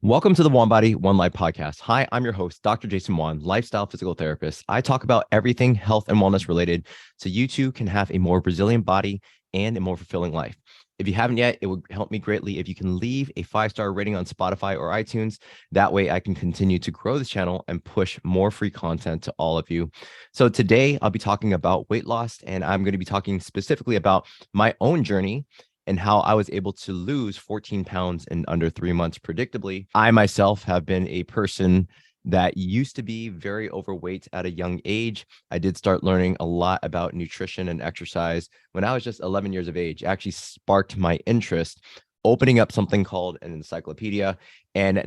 Welcome to the One Body, One Life podcast. Hi, I'm your host, Dr. Jason Wan, lifestyle physical therapist. I talk about everything health and wellness related so you too can have a more resilient body and a more fulfilling life. If you haven't yet, it would help me greatly if you can leave a 5-star rating on Spotify or iTunes. That way I can continue to grow this channel and push more free content to all of you. So today I'll be talking about weight loss, and I'm going to be talking specifically about my own journey and how I was able to lose 14 pounds in under 3 months predictably. I myself have been a person that used to be very overweight at a young age. I did start learning a lot about nutrition and exercise when I was just 11 years of age. It actually sparked my interest, opening up something called an encyclopedia. And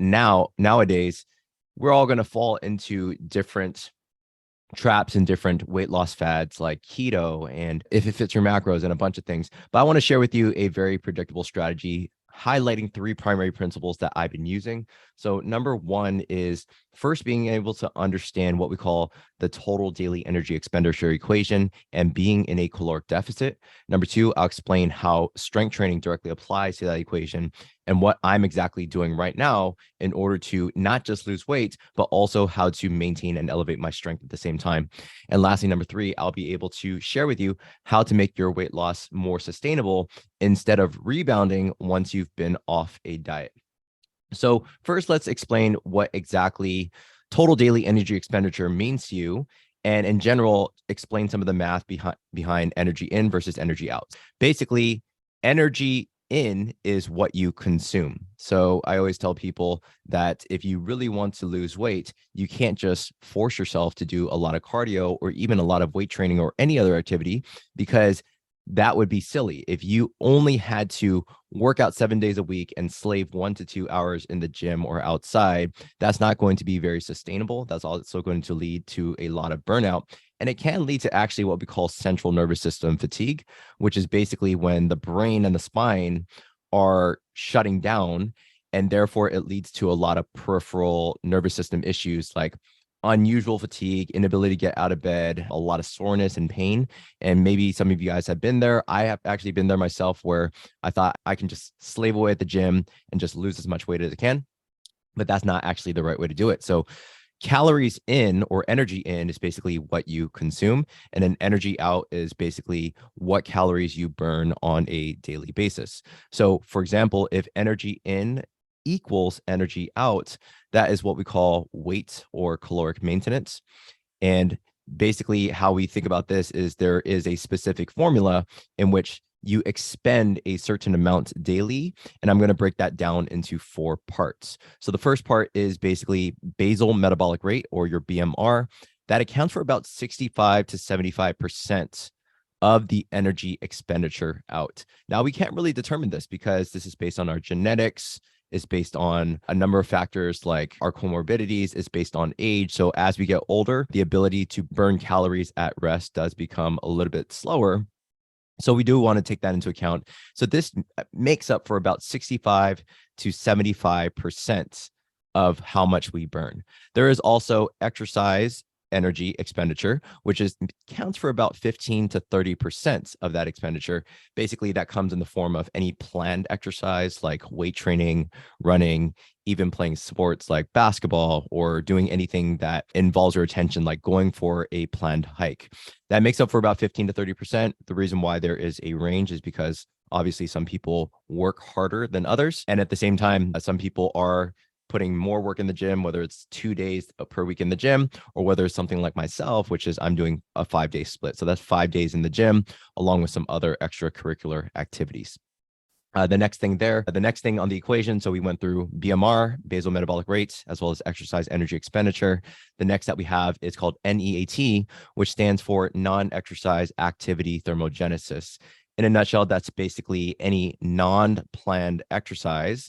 nowadays, we're all going to fall into different traps and different weight loss fads like keto and if it fits your macros and a bunch of things. But I want to share with you a very predictable strategy highlighting 3 primary principles that I've been using. So number 1 is first being able to understand what we call the total daily energy expenditure equation and being in a caloric deficit. Number 2, I'll explain how strength training directly applies to that equation and what I'm exactly doing right now in order to not just lose weight, but also how to maintain and elevate my strength at the same time. And lastly, number 3, I'll be able to share with you how to make your weight loss more sustainable instead of rebounding once you've been off a diet. So first, let's explain what exactly total daily energy expenditure means to you. And in general, explain some of the math behind energy in versus energy out. Basically, energy in is what you consume. So I always tell people that if you really want to lose weight, you can't just force yourself to do a lot of cardio or even a lot of weight training or any other activity, because that would be silly. If you only had to work out 7 days a week and slave 1 to 2 hours in the gym or outside, that's not going to be very sustainable. That's also going to lead to a lot of burnout. And it can lead to actually what we call central nervous system fatigue, which is basically when the brain and the spine are shutting down. And therefore, it leads to a lot of peripheral nervous system issues like unusual fatigue, inability to get out of bed, a lot of soreness and pain. And maybe some of you guys have been there. I have actually been there myself, where I thought I can just slave away at the gym and just lose as much weight as I can. But that's not actually the right way to do it. So calories in or energy in is basically what you consume. And then energy out is basically what calories you burn on a daily basis. So for example, if energy in equals energy out, that is what we call weight or caloric maintenance. And basically how we think about this is there is a specific formula in which you expend a certain amount daily. And I'm going to break that down into 4 parts. So the first part is basically basal metabolic rate, or your BMR. That accounts for about 65 to 75% of the energy expenditure out. Now, we can't really determine this because this is based on our genetics. It's based on a number of factors like our comorbidities. It's based on age. So as we get older, the ability to burn calories at rest does become a little bit slower. So we do want to take that into account. So this makes up for about 65 to 75% of how much we burn. There is also exercise energy expenditure, which counts for about 15 to 30% of that expenditure. Basically, that comes in the form of any planned exercise like weight training, running, even playing sports like basketball, or doing anything that involves your attention, like going for a planned hike. That makes up for about 15 to 30%. The reason why there is a range is because obviously some people work harder than others. And at the same time, some people are putting more work in the gym, whether it's 2 days per week in the gym, or whether it's something like myself, which is I'm doing a 5-day split. So that's 5 days in the gym, along with some other extracurricular activities. The next thing on the equation, so we went through BMR, basal metabolic rate, as well as exercise energy expenditure. The next that we have is called NEAT, which stands for non-exercise activity thermogenesis. In a nutshell, that's basically any non-planned exercise,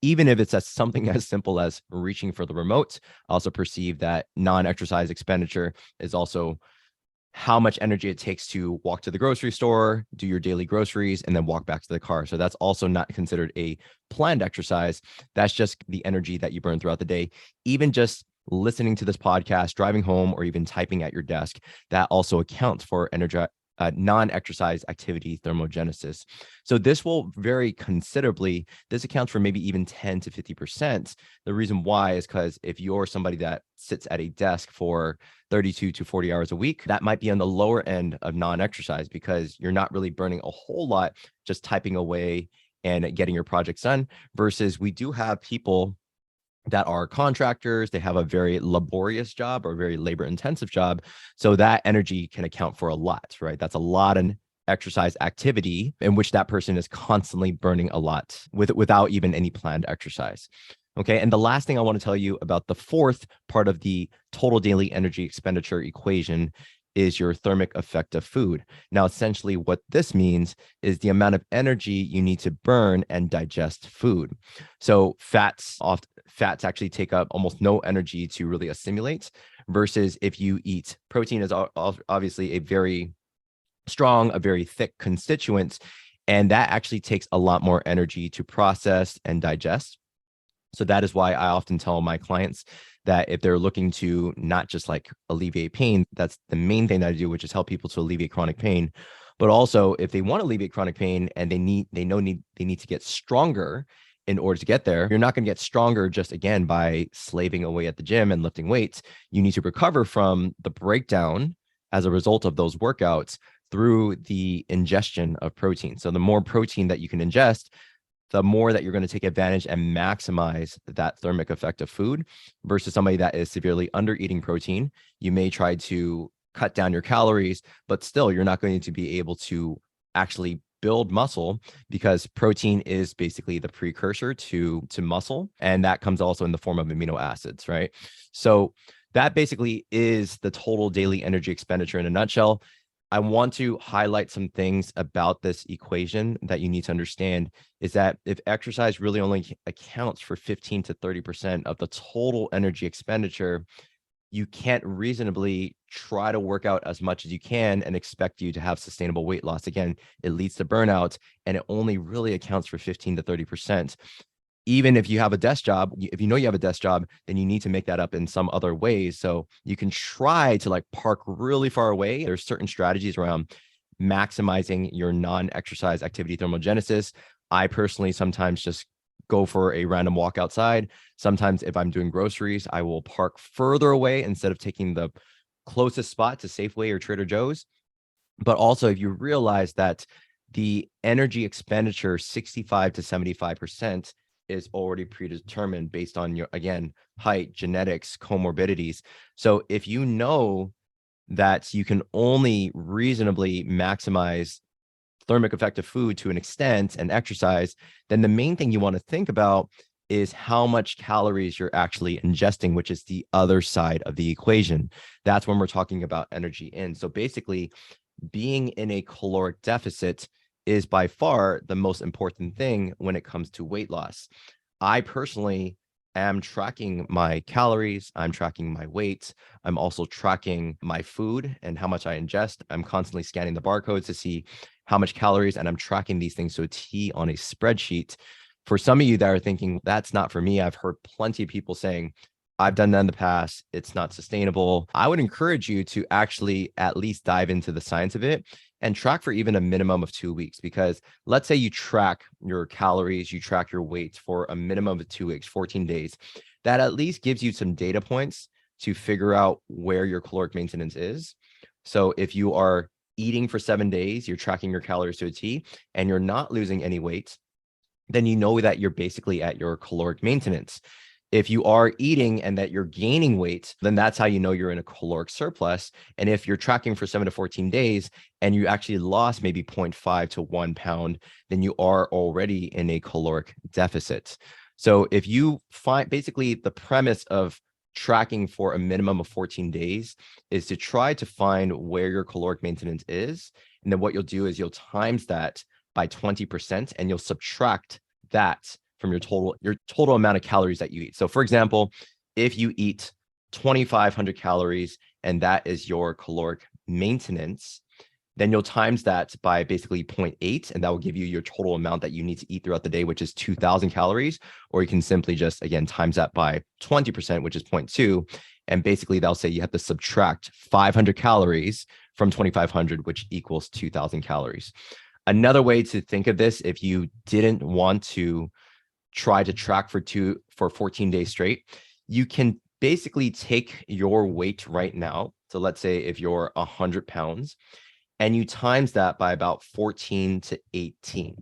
even if it's something as simple as reaching for the remote. I also perceive that non-exercise expenditure is also how much energy it takes to walk to the grocery store, do your daily groceries, and then walk back to the car. So that's also not considered a planned exercise. That's just the energy that you burn throughout the day. Even just listening to this podcast, driving home, or even typing at your desk, that also accounts for non-exercise activity thermogenesis. So this will vary considerably. This accounts for maybe even 10 to 50%. The reason why is because if you're somebody that sits at a desk for 32 to 40 hours a week, that might be on the lower end of non-exercise because you're not really burning a whole lot just typing away and getting your projects done, versus we do have people that are contractors. They have a very laborious job or very labor intensive job. So that energy can account for a lot, right? That's a lot of exercise activity in which that person is constantly burning a lot without even any planned exercise. Okay. And the last thing I want to tell you about the fourth part of the total daily energy expenditure equation is your thermic effect of food. Now, essentially what this means is the amount of energy you need to burn and digest food. So fats actually take up almost no energy to really assimilate, versus if you eat protein is obviously a very strong, a very thick constituent, and that actually takes a lot more energy to process and digest. So that is why I often tell my clients that if they're looking to not just like alleviate pain, that's the main thing that I do, which is help people to alleviate chronic pain. But also if they want to alleviate chronic pain and they need to get stronger in order to get there, you're not going to get stronger just again by slaving away at the gym and lifting weights. You need to recover from the breakdown as a result of those workouts through the ingestion of protein. So the more protein that you can ingest, the more that you're going to take advantage and maximize that thermic effect of food, versus somebody that is severely under eating protein. You may try to cut down your calories, but still you're not going to be able to actually build muscle, because protein is basically the precursor to muscle. And that comes also in the form of amino acids, right? So that basically is the total daily energy expenditure in a nutshell. I want to highlight some things about this equation that you need to understand is that if exercise really only accounts for 15 to 30% of the total energy expenditure, you can't reasonably try to work out as much as you can and expect you to have sustainable weight loss. Again, it leads to burnout, and it only really accounts for 15 to 30%. Even if you have a desk job, if you know you have a desk job, then you need to make that up in some other ways. So you can try to like park really far away. There's certain strategies around maximizing your non-exercise activity thermogenesis. I personally sometimes just go for a random walk outside. Sometimes if I'm doing groceries, I will park further away instead of taking the closest spot to Safeway or Trader Joe's. But also if you realize that the energy expenditure, 65 to 75%, is already predetermined based on your, again, height, genetics, comorbidities. So if you know that you can only reasonably maximize thermic effect of food to an extent and exercise, then the main thing you want to think about is how much calories you're actually ingesting, which is the other side of the equation. That's when we're talking about energy in. So basically, being in a caloric deficit is by far the most important thing when it comes to weight loss. I personally am tracking my calories. I'm tracking my weight. I'm also tracking my food and how much I ingest. I'm constantly scanning the barcodes to see how much calories, and I'm tracking these things to a T on a spreadsheet. For some of you that are thinking, that's not for me, I've heard plenty of people saying, I've done that in the past, it's not sustainable. I would encourage you to actually at least dive into the science of it and track for even a minimum of 2 weeks. Because let's say you track your calories, you track your weight for a minimum of 2 weeks, 14 days. That at least gives you some data points to figure out where your caloric maintenance is. So if you are eating for 7 days, you're tracking your calories to a T, and you're not losing any weight, then you know that you're basically at your caloric maintenance. If you are eating and that you're gaining weight, then that's how you know you're in a caloric surplus. And if you're tracking for 7 to 14 days and you actually lost maybe 0.5 to 1 pound, then you are already in a caloric deficit. So if you find, basically the premise of tracking for a minimum of 14 days is to try to find where your caloric maintenance is. And then what you'll do is you'll times that by 20% and you'll subtract that from your total amount of calories that you eat. So for example, if you eat 2,500 calories and that is your caloric maintenance, then you'll times that by basically 0.8, and that will give you your total amount that you need to eat throughout the day, which is 2,000 calories. Or you can simply just, again, times that by 20%, which is 0.2. And basically they'll say you have to subtract 500 calories from 2,500, which equals 2,000 calories. Another way to think of this, if you didn't want to try to track for 14 days straight, you can basically take your weight right now. So let's say if you're 100 pounds and you times that by about 14 to 18.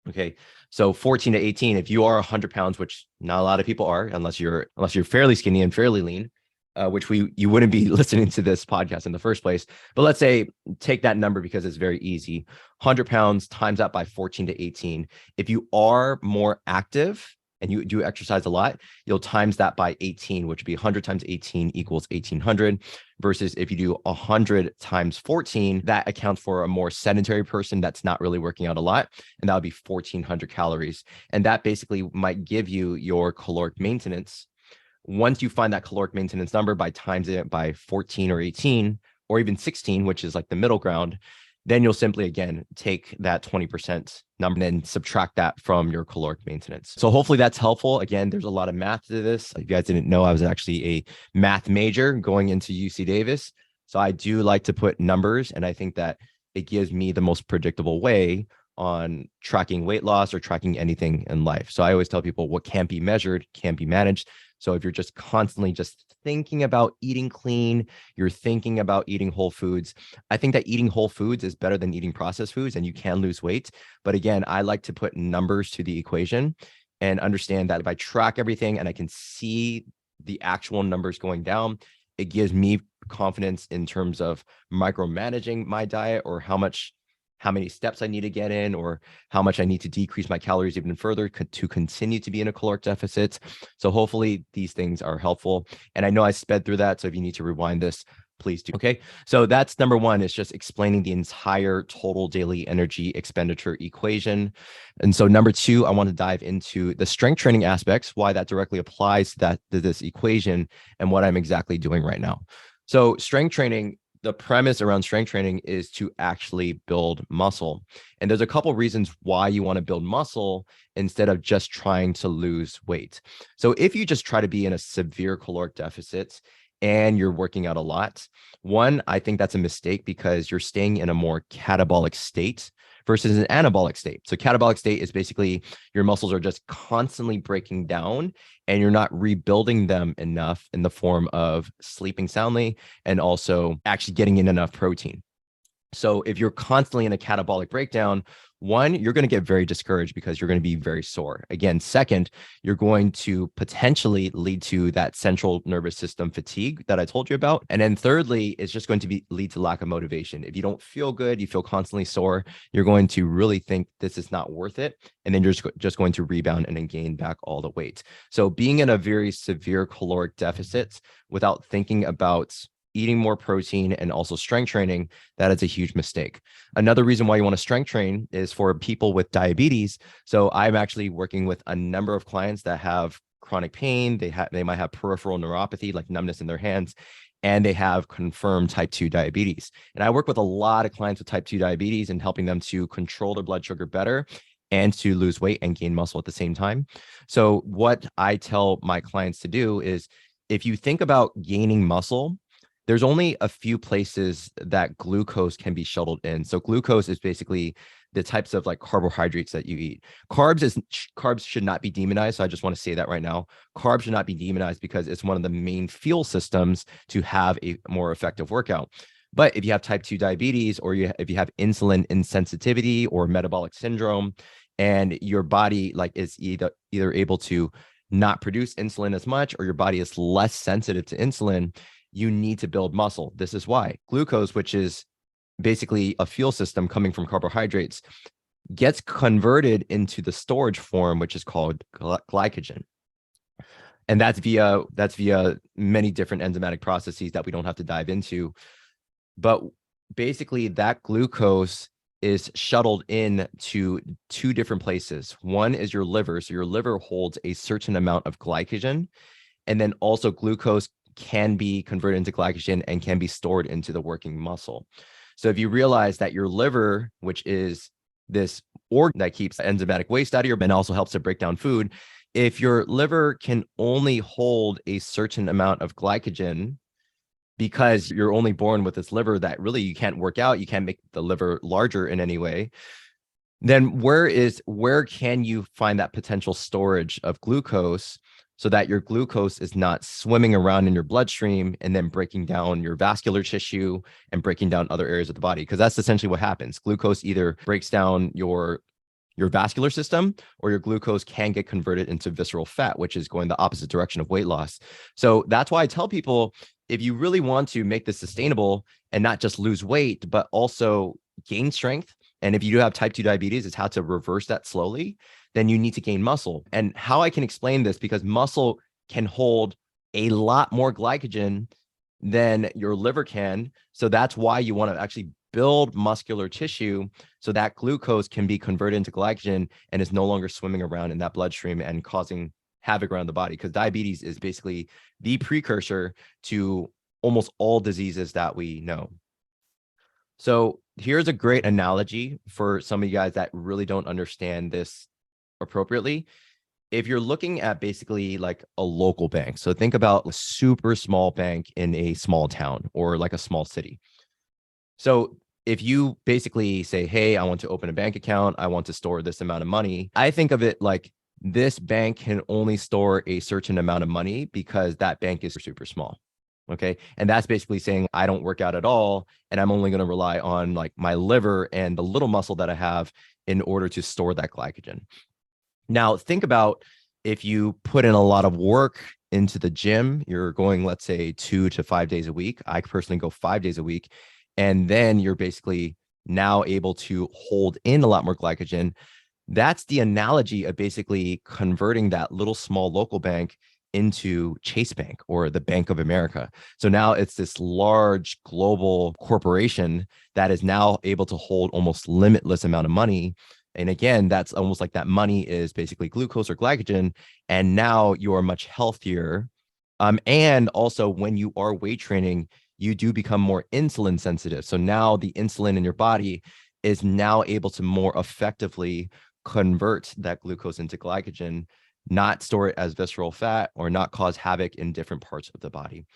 Okay. So 14 to 18, if you are 100 pounds, which not a lot of people are, unless you're fairly skinny and fairly lean, which you wouldn't be listening to this podcast in the first place. But let's say take that number because it's very easy. 100 pounds times that by 14 to 18. If you are more active and you do exercise a lot, you'll times that by 18, which would be 100 times 18 equals 1,800. Versus if you do 100 times 14, that accounts for a more sedentary person that's not really working out a lot. And that would be 1,400 calories. And that basically might give you your caloric maintenance. Once you find that caloric maintenance number by times it by 14 or 18, or even 16, which is like the middle ground, then you'll simply, again, take that 20% number and then subtract that from your caloric maintenance. So hopefully that's helpful. Again, there's a lot of math to this. If you guys didn't know, I was actually a math major going into UC Davis. So I do like to put numbers, and I think that it gives me the most predictable way on tracking weight loss or tracking anything in life. So I always tell people what can't be measured can't be managed. So if you're just constantly just thinking about eating clean, you're thinking about eating whole foods. I think that eating whole foods is better than eating processed foods, and you can lose weight. But again, I like to put numbers to the equation and understand that if I track everything and I can see the actual numbers going down, it gives me confidence in terms of micromanaging my diet or how many steps I need to get in, or how much I need to decrease my calories even further to continue to be in a caloric deficit. So hopefully these things are helpful. And I know I sped through that. So if you need to rewind this, please do. Okay. So that's number one, is just explaining the entire total daily energy expenditure equation. And so number two, I want to dive into the strength training aspects, why that directly applies to this equation and what I'm exactly doing right now. So strength training, the premise around strength training is to actually build muscle. And there's a couple of reasons why you want to build muscle instead of just trying to lose weight. So if you just try to be in a severe caloric deficit and you're working out a lot, one, I think that's a mistake because you're staying in a more catabolic state versus an anabolic state. So catabolic state is basically your muscles are just constantly breaking down and you're not rebuilding them enough in the form of sleeping soundly and also actually getting in enough protein. So if you're constantly in a catabolic breakdown, one, you're going to get very discouraged because you're going to be very sore. Again, second, you're going to potentially lead to that central nervous system fatigue that I told you about. And then thirdly, it's just going to lead to lack of motivation. If you don't feel good, you feel constantly sore, you're going to really think this is not worth it. And then you're just going to rebound and then gain back all the weight. So being in a very severe caloric deficit without thinking about eating more protein and also strength training, that is a huge mistake. Another reason why you want to strength train is for people with diabetes. So I'm actually working with a number of clients that have chronic pain. They might have peripheral neuropathy, like numbness in their hands, and they have confirmed type 2 diabetes. And I work with a lot of clients with type 2 diabetes and helping them to control their blood sugar better and to lose weight and gain muscle at the same time. So what I tell my clients to do is, if you think about gaining muscle, there's only a few places that glucose can be shuttled in. So glucose is basically the types of like carbohydrates that you eat. Carbs should not be demonized. So I just want to say that right now. Carbs should not be demonized because it's one of the main fuel systems to have a more effective workout. But if you have type 2 diabetes, or if you have insulin insensitivity or metabolic syndrome, and your body like is either able to not produce insulin as much, or your body is less sensitive to insulin, you need to build muscle. This is why glucose, which is basically a fuel system coming from carbohydrates, gets converted into the storage form, which is called glycogen. And that's via many different enzymatic processes that we don't have to dive into. But basically that glucose is shuttled in to two different places. One is your liver. So your liver holds a certain amount of glycogen, and then also glucose can be converted into glycogen and can be stored into the working muscle. So if you realize that your liver, which is this organ that keeps enzymatic waste out of your body and also helps to break down food, if your liver can only hold a certain amount of glycogen, because you're only born with this liver that really you can't work out, you can't make the liver larger in any way, then where can you find that potential storage of glucose so that your glucose is not swimming around in your bloodstream and then breaking down your vascular tissue and breaking down other areas of the body? Because that's essentially what happens. Glucose either breaks down your vascular system, or your glucose can get converted into visceral fat, which is going the opposite direction of weight loss. So that's why I tell people, if you really want to make this sustainable and not just lose weight, but also gain strength, and if you do have type 2 diabetes, it's how to reverse that slowly, then you need to gain muscle. And how I can explain this, because muscle can hold a lot more glycogen than your liver can. So that's why you want to actually build muscular tissue so that glucose can be converted into glycogen and is no longer swimming around in that bloodstream and causing havoc around the body. Because diabetes is basically the precursor to almost all diseases that we know. So here's a great analogy for some of you guys that really don't understand this appropriately. If you're looking at basically like a local bank, so think about a super small bank in a small town or like a small city. So if you basically say, hey, I want to open a bank account, I want to store this amount of money, I think of it like this bank can only store a certain amount of money because that bank is super small. Okay. And that's basically saying I don't work out at all, and I'm only going to rely on like my liver and the little muscle that I have in order to store that glycogen. Now, think about if you put in a lot of work into the gym, you're going, let's say, 2 to 5 days a week. I personally go 5 days a week. And then you're basically now able to hold in a lot more glycogen. That's the analogy of basically converting that little small local bank into Chase Bank or the Bank of America. So now it's this large global corporation that is now able to hold almost limitless amount of money. And again, that's almost like that money is basically glucose or glycogen. And now you're much healthier. And also when you are weight training, you do become more insulin sensitive. So now the insulin in your body is now able to more effectively convert that glucose into glycogen, not store it as visceral fat, or not cause havoc in different parts of the body.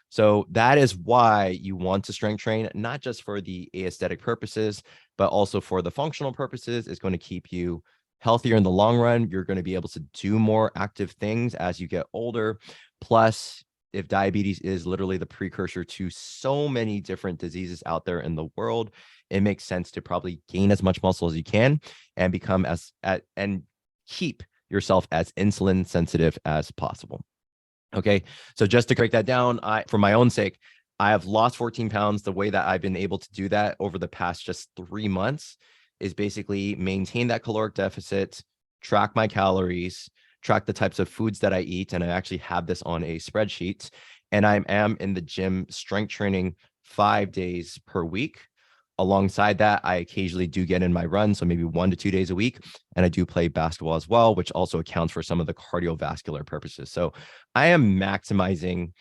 So that is why you want to strength train, not just for the aesthetic purposes, but also for the functional purposes. It's going to keep you healthier in the long run. You're going to be able to do more active things as you get older. Plus, if diabetes is literally the precursor to so many different diseases out there in the world, it makes sense to probably gain as much muscle as you can and become and keep yourself as insulin sensitive as possible. Okay. So just to break that down, for my own sake, I have lost 14 pounds. The way that I've been able to do that over the past just 3 months is basically maintain that caloric deficit, track my calories, track the types of foods that I eat. And I actually have this on a spreadsheet. And I am in the gym strength training 5 days per week. Alongside that, I occasionally do get in my run, so maybe 1 to 2 days a week. And I do play basketball as well, which also accounts for some of the cardiovascular purposes. So I am maximizing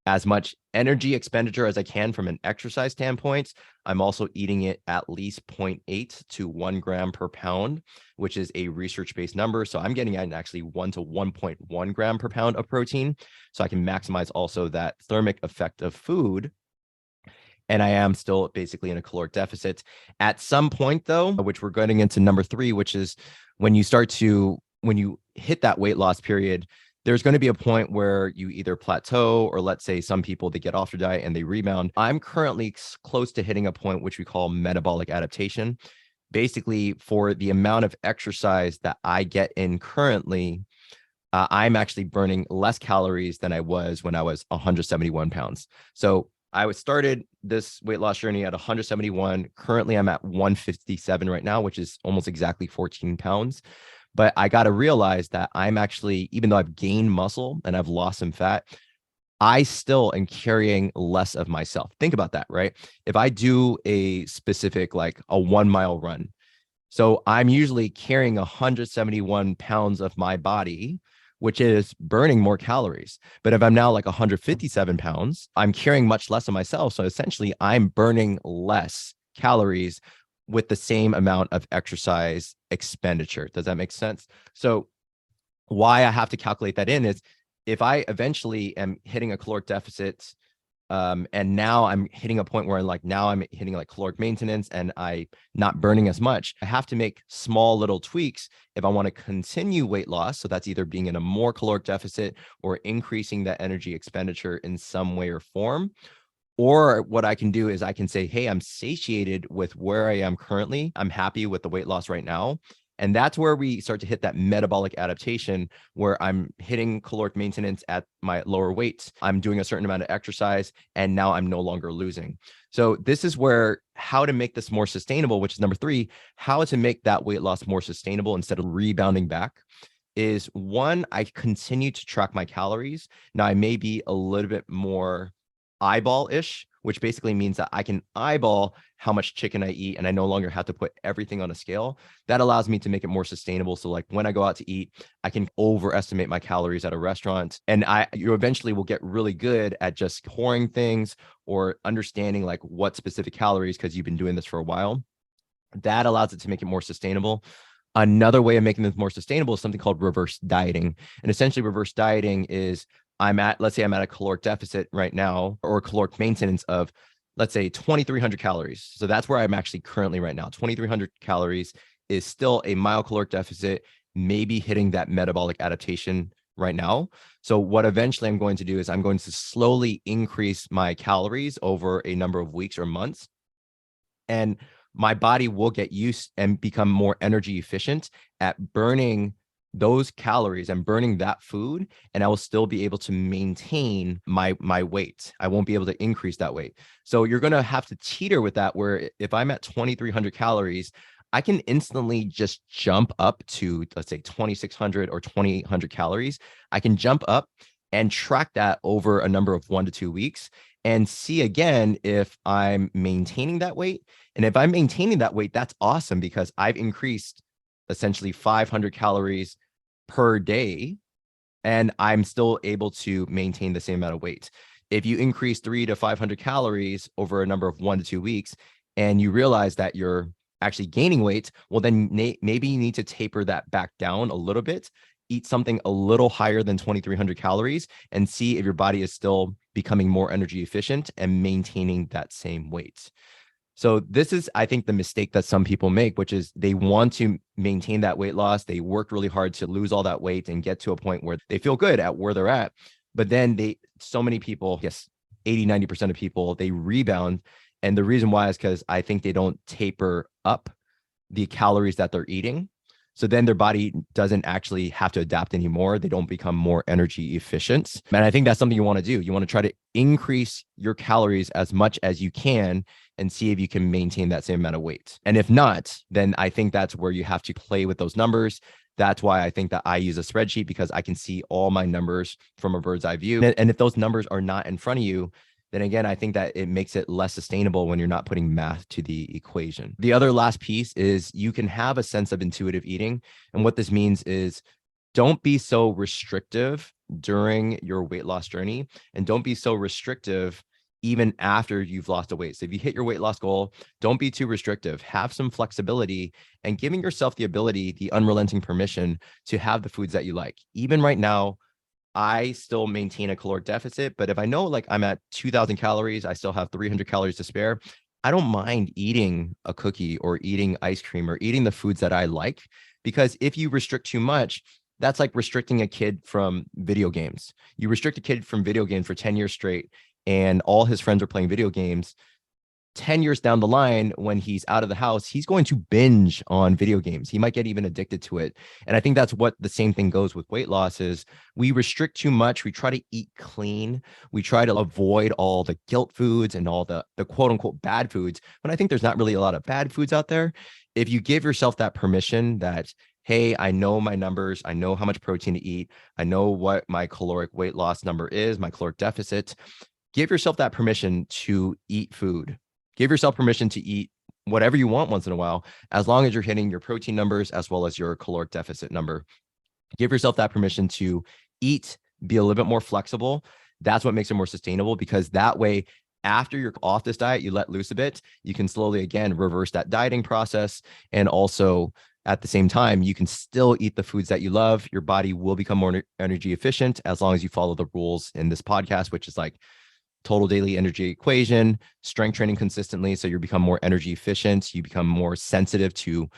as much energy expenditure as I can from an exercise standpoint. I'm also eating it at least 0.8 to 1 gram per pound, which is a research-based number. So I'm getting at actually 1 to 1.1 gram per pound of protein. So I can maximize also that thermic effect of food. And I am still basically in a caloric deficit. At some point, though, which we're getting into number 3, which is when you hit that weight loss period, there's going to be a point where you either plateau, or let's say some people, they get off their diet and they rebound. I'm currently close to hitting a point which we call metabolic adaptation. Basically, for the amount of exercise that I get in currently, I'm actually burning less calories than I was when I was 171 pounds. So I started this weight loss journey at 171. Currently, I'm at 157 right now, which is almost exactly 14 pounds. But I got to realize that I'm actually, even though I've gained muscle and I've lost some fat, I still am carrying less of myself. Think about that, right? If I do a specific, like a 1 mile run, so I'm usually carrying 171 pounds of my body, which is burning more calories. But if I'm now like 157 pounds, I'm carrying much less of myself. So essentially, I'm burning less calories with the same amount of exercise expenditure. Does that make sense? So why I have to calculate that in is if I eventually am hitting a caloric deficit And now I'm hitting a point where I'm hitting like caloric maintenance and I not burning as much. I have to make small little tweaks if I want to continue weight loss. So that's either being in a more caloric deficit or increasing that energy expenditure in some way or form. Or what I can do is I can say, hey, I'm satiated with where I am currently. I'm happy with the weight loss right now. And that's where we start to hit that metabolic adaptation where I'm hitting caloric maintenance at my lower weights. I'm doing a certain amount of exercise and now I'm no longer losing. So this is where how to make this more sustainable, which is number 3, how to make that weight loss more sustainable instead of rebounding back is one, I continue to track my calories. Now I may be a little bit more eyeball-ish, which basically means that I can eyeball how much chicken I eat and I no longer have to put everything on a scale. That allows me to make it more sustainable. So like when I go out to eat, I can overestimate my calories at a restaurant, and you eventually will get really good at just pouring things or understanding like what specific calories, because you've been doing this for a while. That allows it to make it more sustainable. Another way of making this more sustainable is something called reverse dieting. And essentially reverse dieting is let's say I'm at a caloric deficit right now, or caloric maintenance of, let's say 2,300 calories. So that's where I'm actually currently right now. 2,300 calories is still a mild caloric deficit, maybe hitting that metabolic adaptation right now. So what eventually I'm going to do is I'm going to slowly increase my calories over a number of weeks or months. And my body will get used and become more energy efficient at burning those calories and burning that food, and I will still be able to maintain my weight. I won't be able to increase that weight. So you're going to have to teeter with that, where if I'm at 2,300 calories, I can instantly just jump up to, let's say 2,600 or 2,800 calories. I can jump up and track that over a number of 1 to 2 weeks and see again if I'm maintaining that weight. And if I'm maintaining that weight, that's awesome, because I've increased essentially 500 calories per day and I'm still able to maintain the same amount of weight. If you increase 300 to 500 calories over a number of 1 to 2 weeks and you realize that you're actually gaining weight, well, then maybe you need to taper that back down a little bit, eat something a little higher than 2,300 calories and see if your body is still becoming more energy efficient and maintaining that same weight. So this is, I think, the mistake that some people make, which is they want to maintain that weight loss. They work really hard to lose all that weight and get to a point where they feel good at where they're at. But then so many people, yes, 80, 90% of people, they rebound. And the reason why is because I think they don't taper up the calories that they're eating. So then their body doesn't actually have to adapt anymore. They don't become more energy efficient. And I think that's something you want to do. You want to try to increase your calories as much as you can and see if you can maintain that same amount of weight. And if not, then I think that's where you have to play with those numbers. That's why I think that I use a spreadsheet, because I can see all my numbers from a bird's eye view. And if those numbers are not in front of you, then again, I think that it makes it less sustainable when you're not putting math to the equation. The other last piece is you can have a sense of intuitive eating. And what this means is don't be so restrictive during your weight loss journey, and don't be so restrictive even after you've lost a weight. So if you hit your weight loss goal, don't be too restrictive. Have some flexibility and giving yourself the ability, the unrelenting permission to have the foods that you like. Even right now, I still maintain a caloric deficit, but if I know like I'm at 2,000 calories, I still have 300 calories to spare, I don't mind eating a cookie or eating ice cream or eating the foods that I like. Because if you restrict too much, that's like restricting a kid from video games. You restrict a kid from video games for 10 years straight, and all his friends are playing video games. 10 years down the line, when he's out of the house, he's going to binge on video games. He might get even addicted to it. And I think that's what the same thing goes with weight loss is we restrict too much. We try to eat clean. We try to avoid all the guilt foods and all the quote unquote bad foods. But I think there's not really a lot of bad foods out there. If you give yourself that permission that, hey, I know my numbers, I know how much protein to eat, I know what my caloric weight loss number is, my caloric deficit, give yourself that permission to eat food. Give yourself permission to eat whatever you want once in a while, as long as you're hitting your protein numbers as well as your caloric deficit number. Give yourself that permission to eat, be a little bit more flexible. That's what makes it more sustainable, because that way, after you're off this diet, you let loose a bit, you can slowly, again, reverse that dieting process. And also at the same time, you can still eat the foods that you love. Your body will become more energy efficient as long as you follow the rules in this podcast, which is like, total daily energy equation, strength training consistently. So you become more energy efficient. You become more sensitive to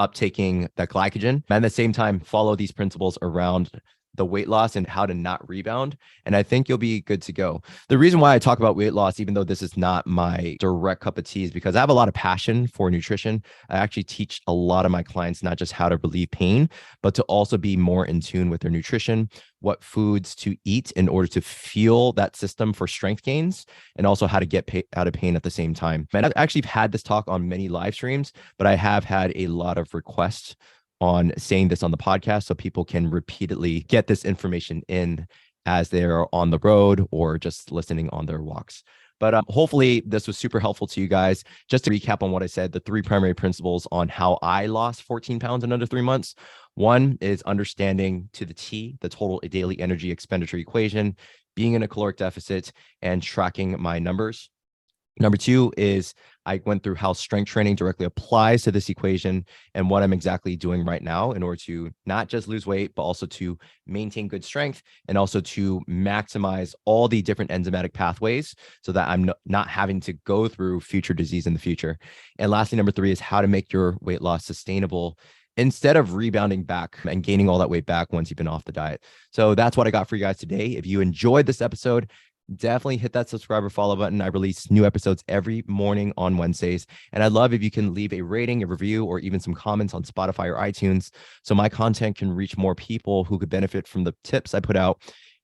uptaking that glycogen. And at the same time, follow these principles around the weight loss and how to not rebound. And I think you'll be good to go. The reason why I talk about weight loss, even though this is not my direct cup of tea, is because I have a lot of passion for nutrition. I actually teach a lot of my clients not just how to relieve pain, but to also be more in tune with their nutrition, what foods to eat in order to fuel that system for strength gains, and also how to get out of pain at the same time. And I've actually had this talk on many live streams, but I have had a lot of requests on saying this on the podcast so people can repeatedly get this information in as they're on the road or just listening on their walks. But hopefully this was super helpful to you guys. Just to recap on what I said, the 3 primary principles on how I lost 14 pounds in under 3 months. One is understanding to the T, the total daily energy expenditure equation, being in a caloric deficit, and tracking my numbers. Number 2 is I went through how strength training directly applies to this equation and what I'm exactly doing right now in order to not just lose weight, but also to maintain good strength and also to maximize all the different enzymatic pathways so that I'm not having to go through future disease in the future. And lastly, number 3 is how to make your weight loss sustainable instead of rebounding back and gaining all that weight back once you've been off the diet. So that's what I got for you guys today. If you enjoyed this episode, definitely hit that subscribe or follow button. I release new episodes every morning on Wednesdays. And I'd love if you can leave a rating, a review, or even some comments on Spotify or iTunes so my content can reach more people who could benefit from the tips I put out.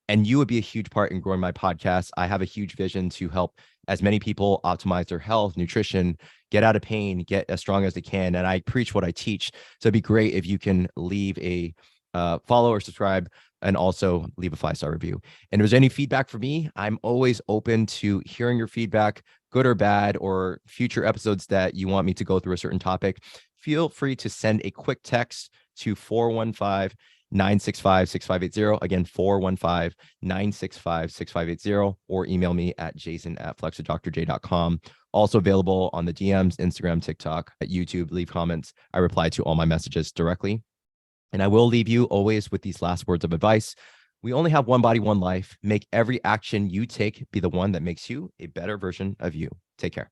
And you would be a huge part in growing my podcast. I have a huge vision to help as many people optimize their health, nutrition, get out of pain, get as strong as they can. And I preach what I teach. So it'd be great if you can leave a follow or subscribe and also leave a 5-star review. And if there's any feedback for me, I'm always open to hearing your feedback, good or bad, or future episodes that you want me to go through a certain topic. Feel free to send a quick text to 415-965-6580. Again, 415-965-6580, or email me at jason@flexofdrj.com. Also available on the DMs, Instagram, TikTok, at YouTube. Leave comments. I reply to all my messages directly. And I will leave you always with these last words of advice. We only have one body, one life. Make every action you take be the one that makes you a better version of you. Take care.